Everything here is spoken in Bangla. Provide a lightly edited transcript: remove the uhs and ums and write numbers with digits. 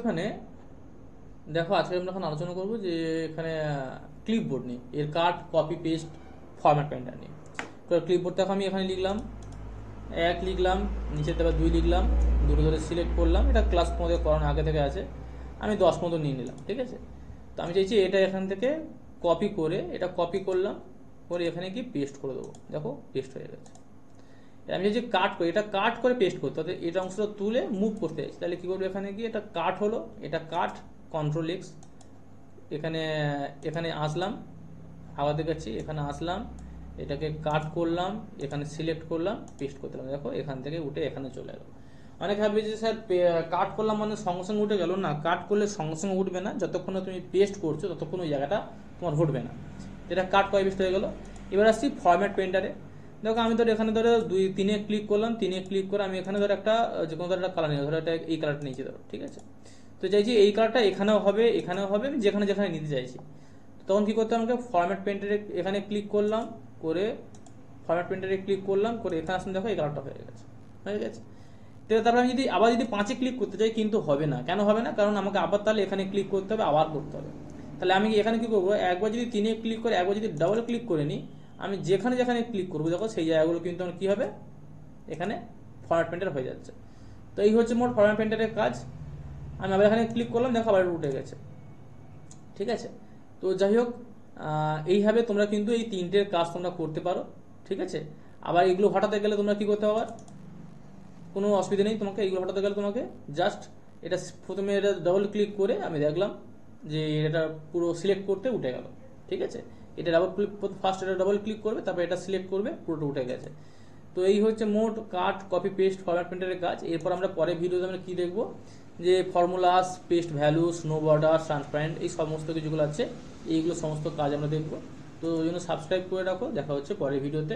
এখানে দেখো আজকে আমরা এখন আলোচনা করব যে এখানে ক্লিপবোর্ড নিয়ে, এর cut copy paste format painter নিয়ে। তো ক্লিপবোর্ড দেখো আমি এখানে লিখলাম 1 লিখলাম, নিচেতে আবার 2 লিখলাম, দুটো ধরে সিলেক্ট করলাম। এটা ক্লাস মধ্যে করানো আগে থেকে আছে, আমি 10 মতো নিয়ে নিলাম, ঠিক আছে। তো আমি চাইছি এটা এখান থেকে কপি করে, এটা কপি করলাম, করে এখানে কি পেস্ট করে দেবো। দেখো পেস্ট হয়ে গেছে। আমি চাইছি কাট করে, এটা কাট করে পেস্ট করতে, অর্থাৎ এটা অংশটা তুলে মুভ করতে চাইছি। তাহলে কী করবো, এখানে গিয়ে এটা কাট হলো, এটা কাট কন্ট্রোল এক্স, এখানে এখানে আসলাম, আবার দেখাচ্ছি, এখানে আসলাম, এটাকে কাট করলাম, এখানে সিলেক্ট করলাম, পেস্ট করতে পারলাম। দেখো এখান থেকে উঠে এখানে চলে এলো। অনেকে ভাববে যে স্যার কাট করলাম মানে সঙ্গে সঙ্গে উঠে গেল। না, কাট করলে সঙ্গে সঙ্গে উঠবে না, যতক্ষণ না তুমি পেস্ট করছো ততক্ষণ ওই জায়গাটা তোমার উঠবে না। এটা কাট কয় পেস্ট হয়ে গেলো। এবার আসছি ফরম্যাট পেন্টারে। দেখো আমি ধরো এখানে ধরো 2-3 ক্লিক করলাম, 3 ক্লিক করে আমি এখানে ধরো একটা যে কোনো ধরো একটা কালার নিয়ে, ধরো এটা এই কালারটা নিয়েছি ধরো, ঠিক আছে। তো চাইছি এই কালারটা এখানেও হবে, এখানেও হবে, আমি যেখানে যেখানে নিতে চাইছি। তখন কি করতে হবে, আমাকে ফরম্যাট পেন্টারে এখানে ক্লিক করলাম, করে ফরম্যাট পেন্টারে ক্লিক করলাম, করে এখানে আসলে দেখো এই কালারটা হয়ে গেছে, হয়ে গেছে। তারপর আমি যদি আবার 5-এ ক্লিক করতে চাই, কিন্তু হবে না। কেন হবে না? কারণ আমাকে আবার তাহলে এখানে ক্লিক করতে হবে, আবার করতে হবে। তাহলে আমি এখানে কি করবো, একবার যদি 3-এ ক্লিক করে, একবার যদি ডাবল ক্লিক করে নিই, আমি যেখানে যেখানে ক্লিক করবো দেখো সেই জায়গাগুলো কিন্তু আমার কি হবে, এখানে ফরম্যাট পেন্টার হয়ে যাচ্ছে। তো এই হচ্ছে মোট ফরম্যাট পেন্টারের কাজ। আমি আবার এখানে ক্লিক করলাম, দেখো আবার উঠে গেছে, ঠিক আছে। তো যাই হোক, এইভাবে তোমরা কিন্তু এই 3টের কাজ তোমরা করতে পারো, ঠিক আছে। আবার এগুলো হটাতে গেলে তোমরা কি করতে হবে, কোনো অসুবিধা নেই। তোমাকে এগুলো হটাতে গেলে তোমাকে জাস্ট এটা প্রথমে এটা ডাবল ক্লিক করে আমি দেখলাম যে এটা পুরো সিলেক্ট করতে উঠে গেল, ঠিক আছে। এটা ডাবল ক্লিক, ফার্স্ট এটা ডাবল ক্লিক করবে, তারপর এটা সিলেক্ট করবে, পুরোটা উঠে গেছে। তো এই হচ্ছে মোট কাট কপি পেস্ট ফরম্যাট পেন্টারের কাজ। এরপর আমরা পরের ভিডিওতে আমরা কী দেখবো, যে ফর্মুলাস, পেস্ট ভ্যালু, স্নো বর্ডার, ট্রান্সপারেন্ট, এই সমস্ত কিছুগুলো আছে, এইগুলো সমস্ত কাজ আমরা দেখবো। তো ওই জন্য সাবস্ক্রাইব করে রাখো। দেখা হচ্ছে পরের ভিডিওতে।